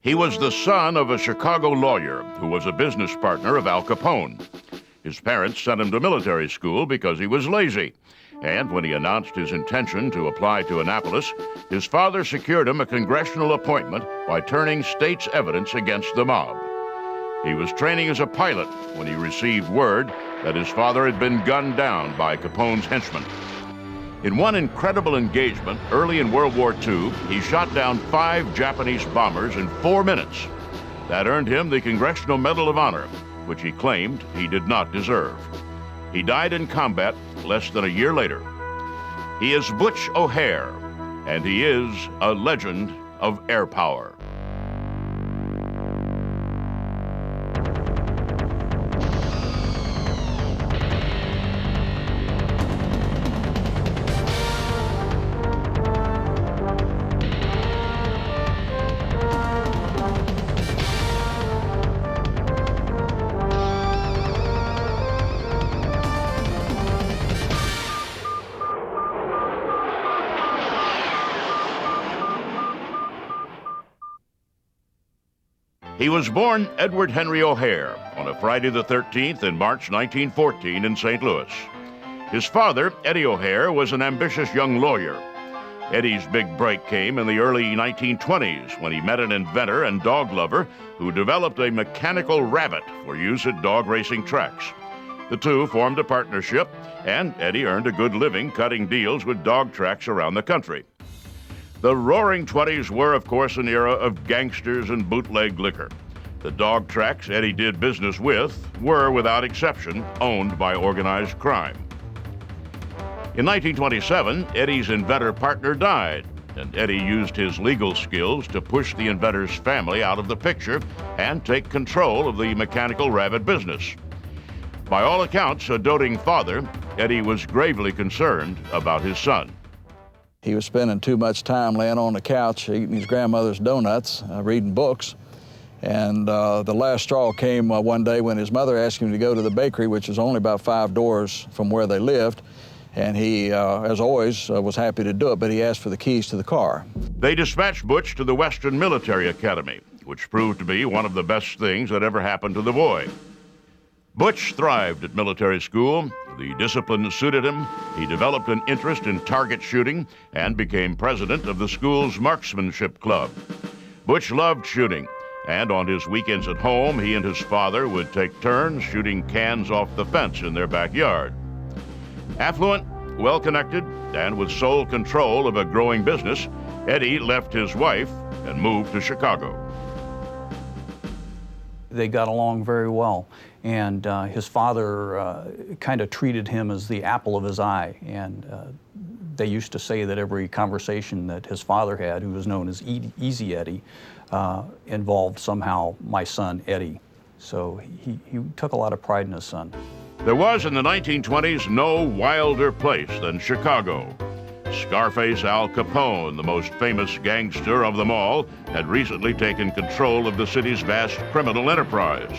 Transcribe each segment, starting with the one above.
He was the son of a Chicago lawyer who was a business partner of Al Capone. His parents sent him to military school because he was lazy. And when he announced his intention to apply to Annapolis, his father secured him a congressional appointment by turning state's evidence against the mob. He was training as a pilot when he received word that his father had been gunned down by Capone's henchmen. In one incredible engagement early in World War II, he shot down 5 Japanese bombers in 4 minutes. That earned him the Congressional Medal of Honor, which he claimed he did not deserve. He died in combat less than a year later. He is Butch O'Hare, and he is a legend of Airpower. He was born Edward Henry O'Hare on a Friday the 13th in March 1914 in St. Louis. His father, Eddie O'Hare, was an ambitious young lawyer. Eddie's big break came in the early 1920s when he met an inventor and dog lover who developed a mechanical rabbit for use at dog racing tracks. The two formed a partnership, and Eddie earned a good living cutting deals with dog tracks around the country. The Roaring '20s were, of course, an era of gangsters and bootleg liquor. The dog tracks Eddie did business with were, without exception, owned by organized crime. In 1927, Eddie's inventor partner died, and Eddie used his legal skills to push the inventor's family out of the picture and take control of the mechanical rabbit business. By all accounts, a doting father, Eddie was gravely concerned about his son. He was spending too much time laying on the couch eating his grandmother's donuts, reading books. And the last straw came one day when his mother asked him to go to the bakery, which was only about 5 doors from where they lived. And he, as always, was happy to do it, but he asked for the keys to the car. They dispatched Butch to the Western Military Academy, which proved to be one of the best things that ever happened to the boy. Butch thrived at military school. The discipline suited him. He developed an interest in target shooting and became president of the school's marksmanship club. Butch loved shooting, and on his weekends at home, he and his father would take turns shooting cans off the fence in their backyard. Affluent, well-connected, and with sole control of a growing business, Eddie left his wife and moved to Chicago. They got along very well, and his father kind of treated him as the apple of his eye, and they used to say that every conversation that his father had, who was known as Easy Eddie, involved somehow my son Eddie. So he took a lot of pride in his son. There was in the 1920s no wilder place than Chicago. Scarface Al Capone, the most famous gangster of them all, had recently taken control of the city's vast criminal enterprise.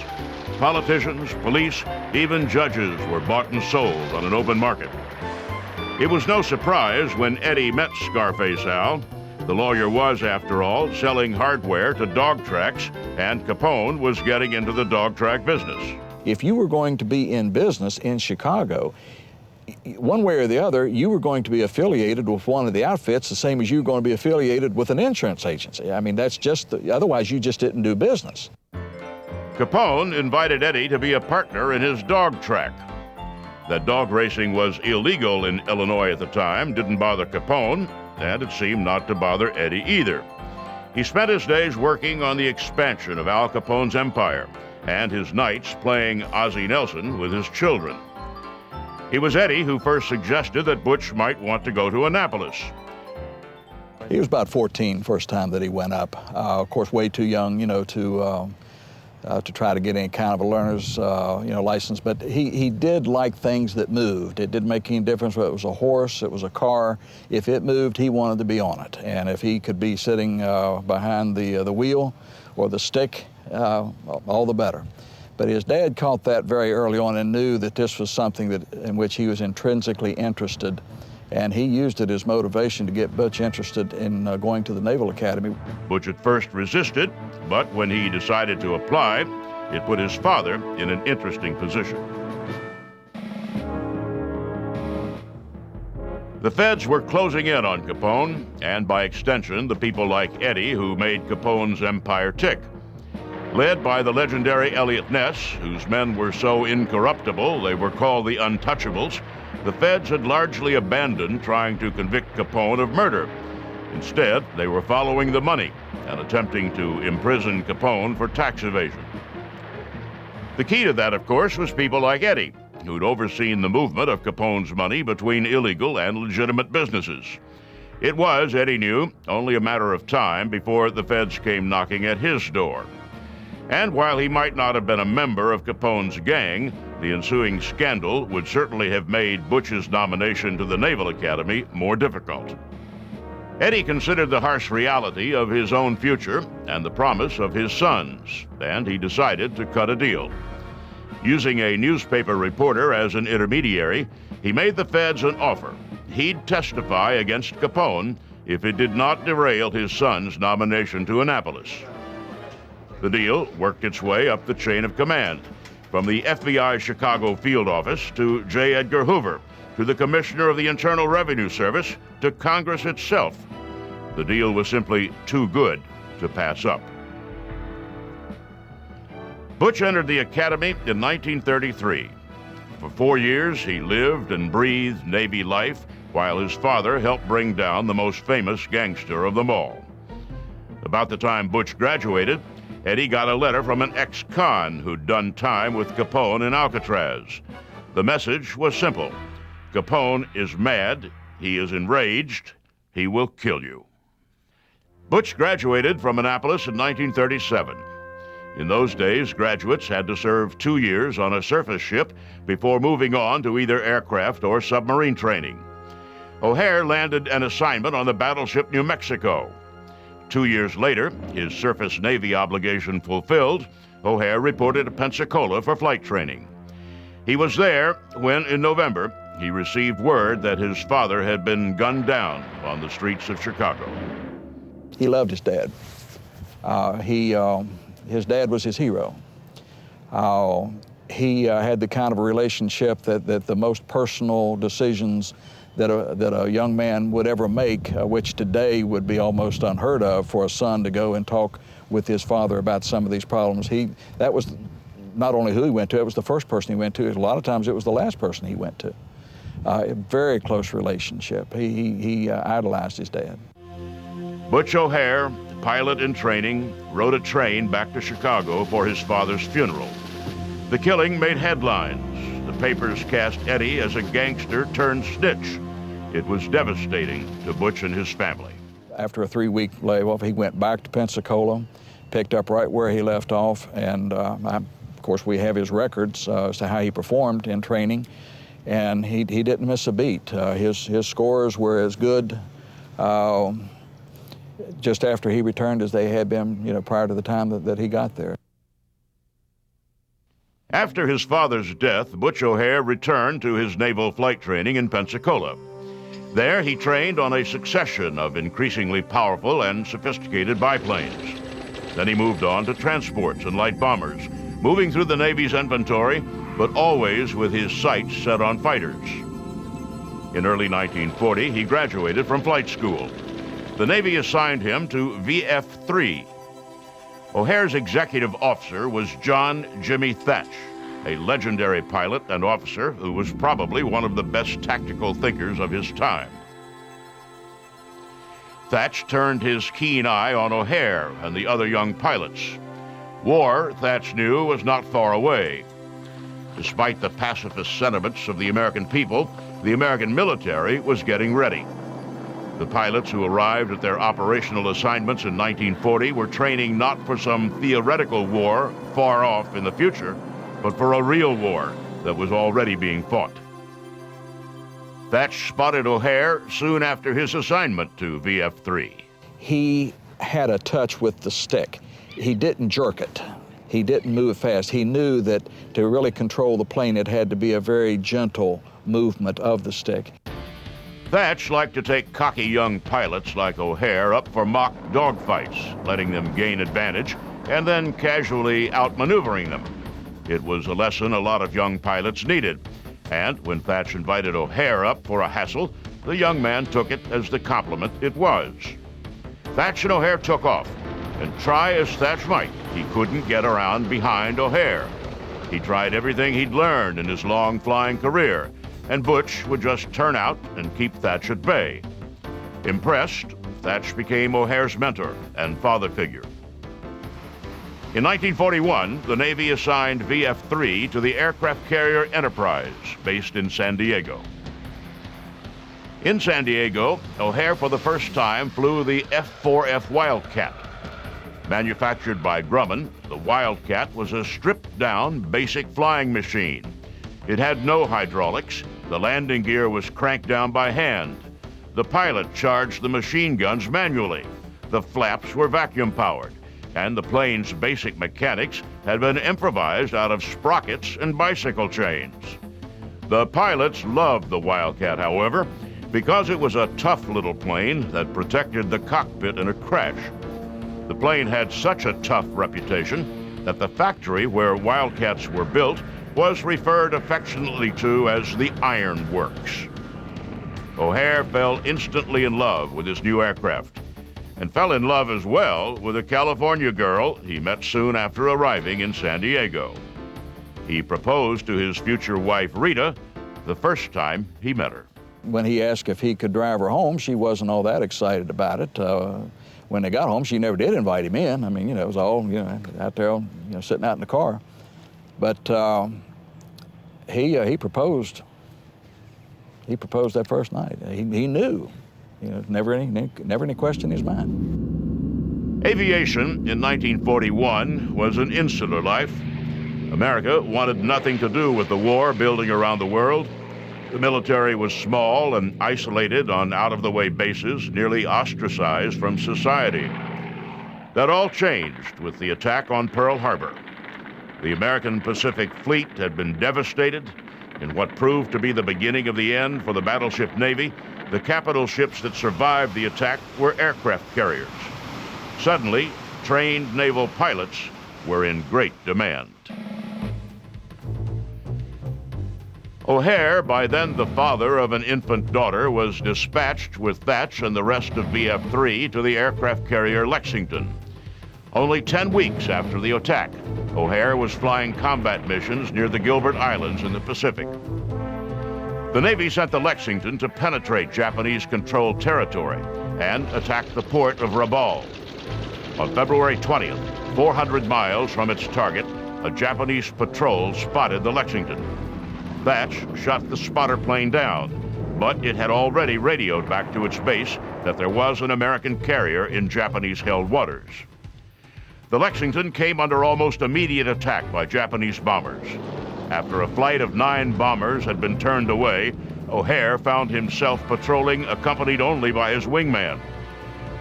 Politicians, police, even judges were bought and sold on an open market. It was no surprise when Eddie met Scarface Al. The lawyer was, after all, selling hardware to dog tracks, and Capone was getting into the dog track business. If you were going to be in business in Chicago, one way or the other, you were going to be affiliated with one of the outfits, the same as you were going to be affiliated with an insurance agency. I mean, that's just, otherwise you just didn't do business. Capone invited Eddie to be a partner in his dog track. That dog racing was illegal in Illinois at the time didn't bother Capone, and it seemed not to bother Eddie either. He spent his days working on the expansion of Al Capone's empire, and his nights playing Ozzie Nelson with his children. It was Eddie who first suggested that Butch might want to go to Annapolis. He was about 14 first time that he went up. Of course, way too young, to try to get any kind of a learner's, license. But he did like things that moved. It didn't make any difference whether it was a horse, it was a car. If it moved, he wanted to be on it. And if he could be sitting behind the wheel or the stick, all the better. But his dad caught that very early on and knew that this was something in which he was intrinsically interested, and he used it as motivation to get Butch interested in going to the Naval Academy. Butch at first resisted, but when he decided to apply, it put his father in an interesting position. The feds were closing in on Capone, and by extension, the people like Eddie who made Capone's empire tick. Led by the legendary Elliot Ness, whose men were so incorruptible they were called the Untouchables, the feds had largely abandoned trying to convict Capone of murder. Instead, they were following the money and attempting to imprison Capone for tax evasion. The key to that, of course, was people like Eddie, who'd overseen the movement of Capone's money between illegal and legitimate businesses. It was, Eddie knew, only a matter of time before the feds came knocking at his door. And while he might not have been a member of Capone's gang, the ensuing scandal would certainly have made Butch's nomination to the Naval Academy more difficult. Eddie considered the harsh reality of his own future and the promise of his sons, and he decided to cut a deal. Using a newspaper reporter as an intermediary, he made the feds an offer. He'd testify against Capone if it did not derail his son's nomination to Annapolis. The deal worked its way up the chain of command, from the FBI Chicago field office to J. Edgar Hoover, to the Commissioner of the Internal Revenue Service, to Congress itself. The deal was simply too good to pass up. Butch entered the Academy in 1933. For 4 years, he lived and breathed Navy life while his father helped bring down the most famous gangster of them all. About the time Butch graduated, Eddie got a letter from an ex-con who'd done time with Capone in Alcatraz. The message was simple. Capone is mad, he is enraged, he will kill you. Butch graduated from Annapolis in 1937. In those days, graduates had to serve 2 years on a surface ship before moving on to either aircraft or submarine training. O'Hare landed an assignment on the battleship New Mexico. 2 years later, his surface Navy obligation fulfilled, O'Hare reported to Pensacola for flight training. He was there when, in November, he received word that his father had been gunned down on the streets of Chicago. He loved his dad. His dad was his hero. He had the kind of a relationship that the most personal decisions that a young man would ever make, which today would be almost unheard of for a son to go and talk with his father about some of these problems. That was not only who he went to, it was the first person he went to. A lot of times it was the last person he went to. A very close relationship. He idolized his dad. Butch O'Hare, pilot in training, rode a train back to Chicago for his father's funeral. The killing made headlines. The papers cast Eddie as a gangster turned snitch. It was devastating to Butch and his family. After a 3-week layoff, he went back to Pensacola, picked up right where he left off, and of course we have his records as to how he performed in training, and he didn't miss a beat. His scores were as good just after he returned as they had been, prior to the time that he got there. After his father's death, Butch O'Hare returned to his naval flight training in Pensacola. There, he trained on a succession of increasingly powerful and sophisticated biplanes. Then he moved on to transports and light bombers, moving through the Navy's inventory, but always with his sights set on fighters. In early 1940, he graduated from flight school. The Navy assigned him to VF-3. O'Hare's executive officer was John Jimmy Thatch, a legendary pilot and officer who was probably one of the best tactical thinkers of his time. Thatch turned his keen eye on O'Hare and the other young pilots. War, Thatch knew, was not far away. Despite the pacifist sentiments of the American people, the American military was getting ready. The pilots who arrived at their operational assignments in 1940 were training not for some theoretical war far off in the future, but for a real war that was already being fought. Thatch spotted O'Hare soon after his assignment to VF-3. He had a touch with the stick. He didn't jerk it. He didn't move fast. He knew that to really control the plane, it had to be a very gentle movement of the stick. Thatch liked to take cocky young pilots like O'Hare up for mock dogfights, letting them gain advantage and then casually outmaneuvering them. It was a lesson a lot of young pilots needed, and when Thatch invited O'Hare up for a hassle, the young man took it as the compliment it was. Thatch and O'Hare took off, and try as Thatch might, he couldn't get around behind O'Hare. He tried everything he'd learned in his long flying career, and Butch would just turn out and keep Thatch at bay. Impressed, Thatch became O'Hare's mentor and father figure. In 1941, the Navy assigned VF-3 to the aircraft carrier Enterprise, based in San Diego. In San Diego, O'Hare for the first time flew the F4F Wildcat. Manufactured by Grumman, the Wildcat was a stripped-down, basic flying machine. It had no hydraulics. The landing gear was cranked down by hand. The pilot charged the machine guns manually. The flaps were vacuum-powered, and the plane's basic mechanics had been improvised out of sprockets and bicycle chains. The pilots loved the Wildcat, however, because it was a tough little plane that protected the cockpit in a crash. The plane had such a tough reputation that the factory where Wildcats were built was referred affectionately to as the Iron Works. O'Hare fell instantly in love with his new aircraft, and fell in love as well with a California girl he met soon after arriving in San Diego. He proposed to his future wife, Rita, the first time he met her. When he asked if he could drive her home, she wasn't all that excited about it. When they got home, she never did invite him in. I mean, it was all, out there, sitting out in the car. But he proposed. He proposed that first night. He knew. Never any question in his mind. Aviation in 1941 was an insular life. America wanted nothing to do with the war building around the world. The military was small and isolated on out-of-the-way bases, nearly ostracized from society. That all changed with the attack on Pearl Harbor. The American Pacific Fleet had been devastated. In what proved to be the beginning of the end for the battleship Navy, the capital ships that survived the attack were aircraft carriers. Suddenly, trained naval pilots were in great demand. O'Hare, by then the father of an infant daughter, was dispatched with Thatch and the rest of VF-3 to the aircraft carrier Lexington. Only 10 weeks after the attack, O'Hare was flying combat missions near the Gilbert Islands in the Pacific. The Navy sent the Lexington to penetrate Japanese-controlled territory and attack the port of Rabaul. On February 20th, 400 miles from its target, a Japanese patrol spotted the Lexington. Thatch shot the spotter plane down, but it had already radioed back to its base that there was an American carrier in Japanese-held waters. The Lexington came under almost immediate attack by Japanese bombers. After a flight of 9 bombers had been turned away, O'Hare found himself patrolling, accompanied only by his wingman.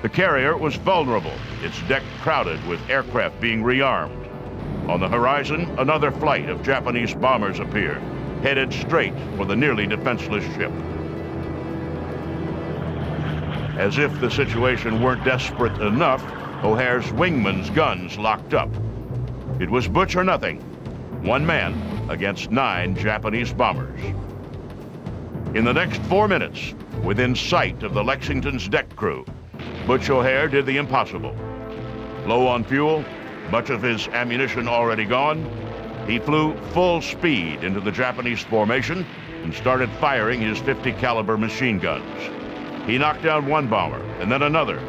The carrier was vulnerable, its deck crowded with aircraft being rearmed. On the horizon, another flight of Japanese bombers appeared, headed straight for the nearly defenseless ship. As if the situation weren't desperate enough, O'Hare's wingman's guns locked up. It was Butch or nothing, one man against 9 Japanese bombers. In the next 4 minutes, within sight of the Lexington's deck crew, Butch O'Hare did the impossible. Low on fuel, much of his ammunition already gone, he flew full speed into the Japanese formation and started firing his .50 caliber machine guns. He knocked down one bomber and then another.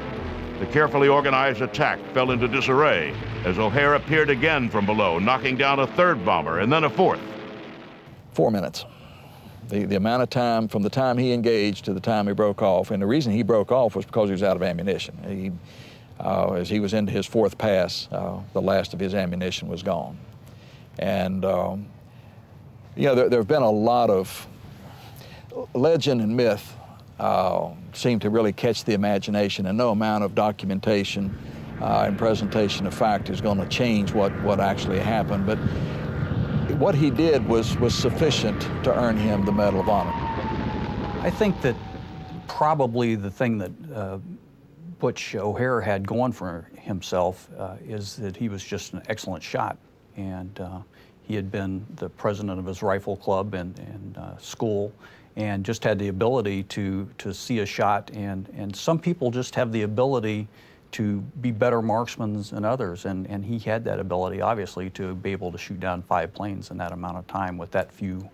The carefully organized attack fell into disarray as O'Hare appeared again from below, knocking down a third bomber and then a fourth. 4 minutes. The amount of time from the time he engaged to the time he broke off, and the reason he broke off was because he was out of ammunition. As he was into his 4th pass, the last of his ammunition was gone. And there have been a lot of legend and myth seem to really catch the imagination, and no amount of documentation and presentation of fact is going to change what actually happened. But what he did was sufficient to earn him the Medal of Honor. I think that probably the thing that Butch O'Hare had going for himself is that he was just an excellent shot. And he had been the president of his rifle club and school, and just had the ability to see a shot. And some people just have the ability to be better marksmen than others, and he had that ability, obviously, to be able to shoot down 5 planes in that amount of time with that few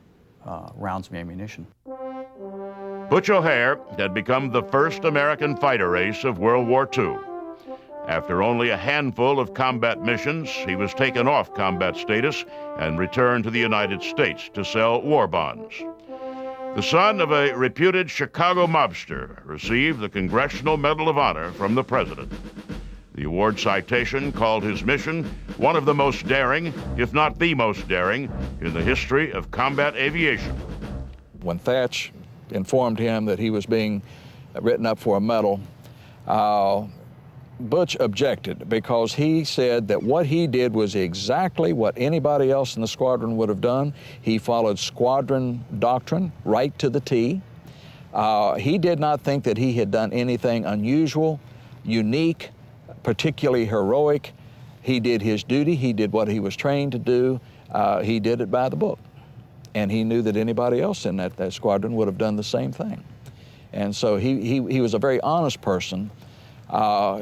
rounds of ammunition. Butch O'Hare had become the first American fighter ace of World War II. After only a handful of combat missions, he was taken off combat status and returned to the United States to sell war bonds. The son of a reputed Chicago mobster received the Congressional Medal of Honor from the president. The award citation called his mission one of the most daring, if not the most daring, in the history of combat aviation. When Thatch informed him that he was being written up for a medal, Butch objected because he said that what he did was exactly what anybody else in the squadron would have done. He followed squadron doctrine right to the T. He did not think that he had done anything unusual, unique, particularly heroic. He did his duty. He did what he was trained to do. He did it by the book. And he knew that anybody else in that squadron would have done the same thing. And so he was a very honest person.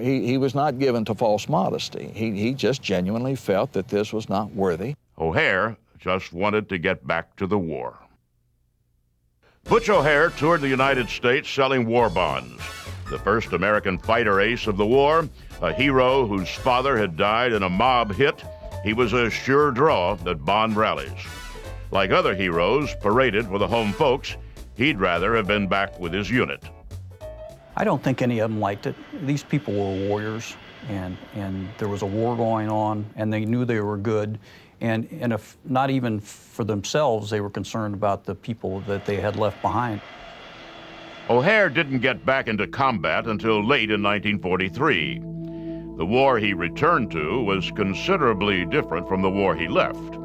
He was not given to false modesty. He just genuinely felt that this was not worthy. O'Hare just wanted to get back to the war. Butch O'Hare toured the United States selling war bonds. The first American fighter ace of the war, a hero whose father had died in a mob hit, he was a sure draw at bond rallies. Like other heroes paraded for the home folks, he'd rather have been back with his unit. I don't think any of them liked it. These people were warriors, and there was a war going on, and they knew they were good. And if not even for themselves, they were concerned about the people that they had left behind. O'Hare didn't get back into combat until late in 1943. The war he returned to was considerably different from the war he left.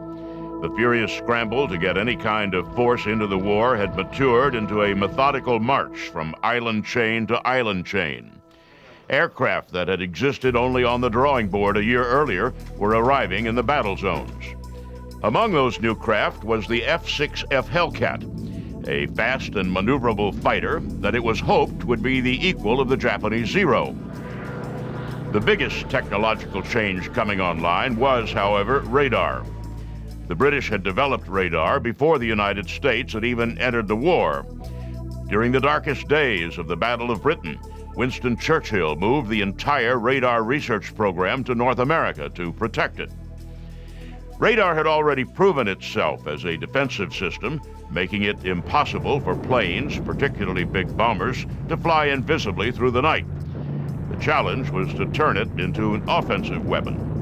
The furious scramble to get any kind of force into the war had matured into a methodical march from island chain to island chain. Aircraft that had existed only on the drawing board a year earlier were arriving in the battle zones. Among those new craft was the F4F Wildcat, a fast and maneuverable fighter that it was hoped would be the equal of the Japanese Zero. The biggest technological change coming online was, however, radar. The British had developed radar before the United States had even entered the war. During the darkest days of the Battle of Britain, Winston Churchill moved the entire radar research program to North America to protect it. Radar had already proven itself as a defensive system, making it impossible for planes, particularly big bombers, to fly invisibly through the night. The challenge was to turn it into an offensive weapon.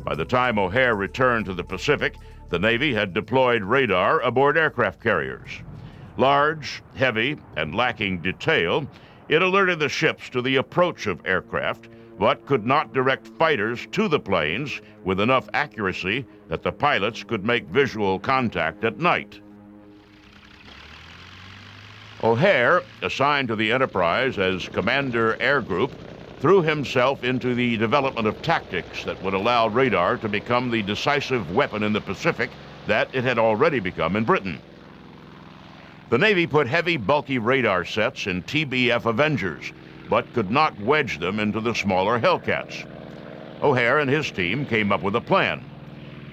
By the time O'Hare returned to the Pacific, the Navy had deployed radar aboard aircraft carriers. Large, heavy, and lacking detail, it alerted the ships to the approach of aircraft, but could not direct fighters to the planes with enough accuracy that the pilots could make visual contact at night. O'Hare, assigned to the Enterprise as Commander Air Group, threw himself into the development of tactics that would allow radar to become the decisive weapon in the Pacific that it had already become in Britain. The Navy put heavy, bulky radar sets in TBF Avengers, but could not wedge them into the smaller Hellcats. O'Hare and his team came up with a plan.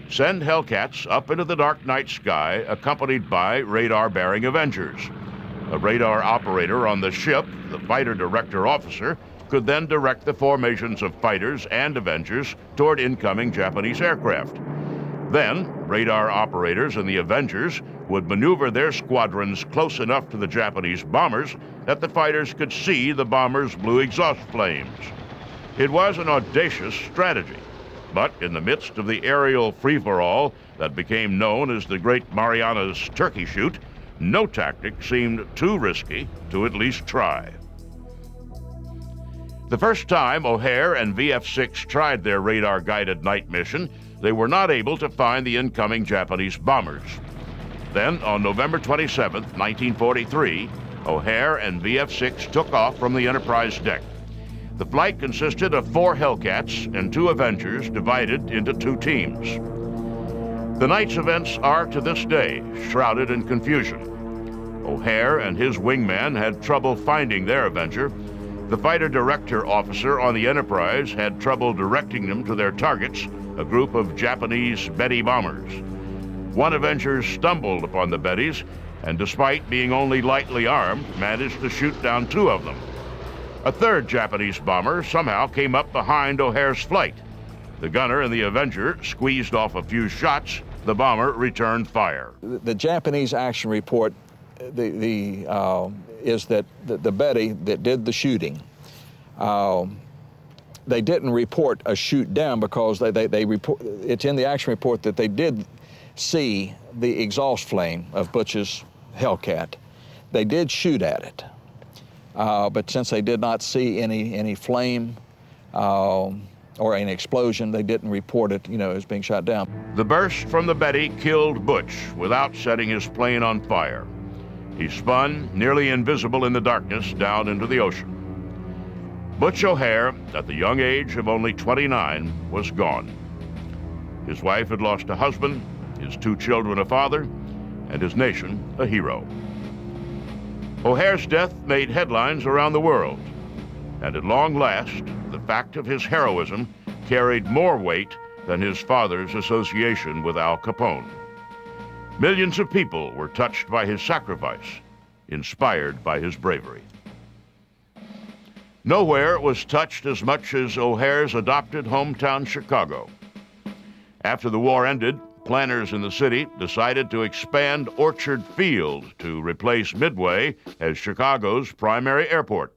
Send Hellcats up into the dark night sky accompanied by radar-bearing Avengers. A radar operator on the ship, the fighter director officer, could then direct the formations of fighters and Avengers toward incoming Japanese aircraft. Then, radar operators in the Avengers would maneuver their squadrons close enough to the Japanese bombers that the fighters could see the bombers' blue exhaust flames. It was an audacious strategy, but in the midst of the aerial free-for-all that became known as the Great Marianas Turkey Shoot, no tactic seemed too risky to at least try. The first time O'Hare and VF-6 tried their radar-guided night mission, they were not able to find the incoming Japanese bombers. Then, on November 27, 1943, O'Hare and VF-6 took off from the Enterprise deck. The flight consisted of 4 Hellcats and 2 Avengers divided into 2 teams. The night's events are, to this day, shrouded in confusion. O'Hare and his wingman had trouble finding their Avenger. The fighter director officer on the Enterprise had trouble directing them to their targets, a group of Japanese Betty bombers. One Avenger stumbled upon the Bettys, and despite being only lightly armed, managed to shoot down 2 of them. A 3rd Japanese bomber somehow came up behind O'Hare's flight. The gunner and the Avenger squeezed off a few shots. The bomber returned fire. The Japanese action report is that the Betty that did the shooting, they didn't report a shoot down because they report, it's in the action report that they did see the exhaust flame of Butch's Hellcat. They did shoot at it, but since they did not see any flame or an explosion, they didn't report it, as being shot down. The burst from the Betty killed Butch without setting his plane on fire. He spun, nearly invisible in the darkness, down into the ocean. Butch O'Hare, at the young age of only 29, was gone. His wife had lost a husband, his 2 children a father, and his nation a hero. O'Hare's death made headlines around the world, and at long last, the fact of his heroism carried more weight than his father's association with Al Capone. Millions of people were touched by his sacrifice, inspired by his bravery. Nowhere was touched as much as O'Hare's adopted hometown, Chicago. After the war ended, planners in the city decided to expand Orchard Field to replace Midway as Chicago's primary airport.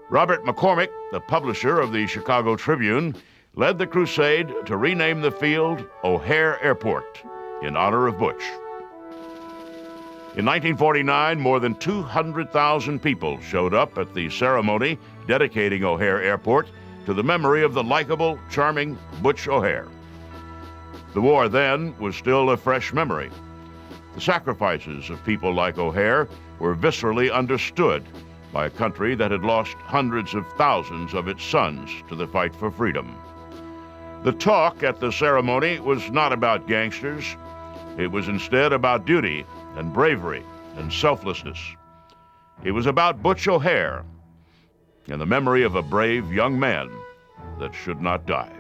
Robert McCormick, the publisher of the Chicago Tribune, led the crusade to rename the field O'Hare Airport in honor of Butch. In 1949, more than 200,000 people showed up at the ceremony dedicating O'Hare Airport to the memory of the likable, charming Butch O'Hare. The war then was still a fresh memory. The sacrifices of people like O'Hare were viscerally understood by a country that had lost hundreds of thousands of its sons to the fight for freedom. The talk at the ceremony was not about gangsters. It was instead about duty and bravery and selflessness. It was about Butch O'Hare and the memory of a brave young man that should not die.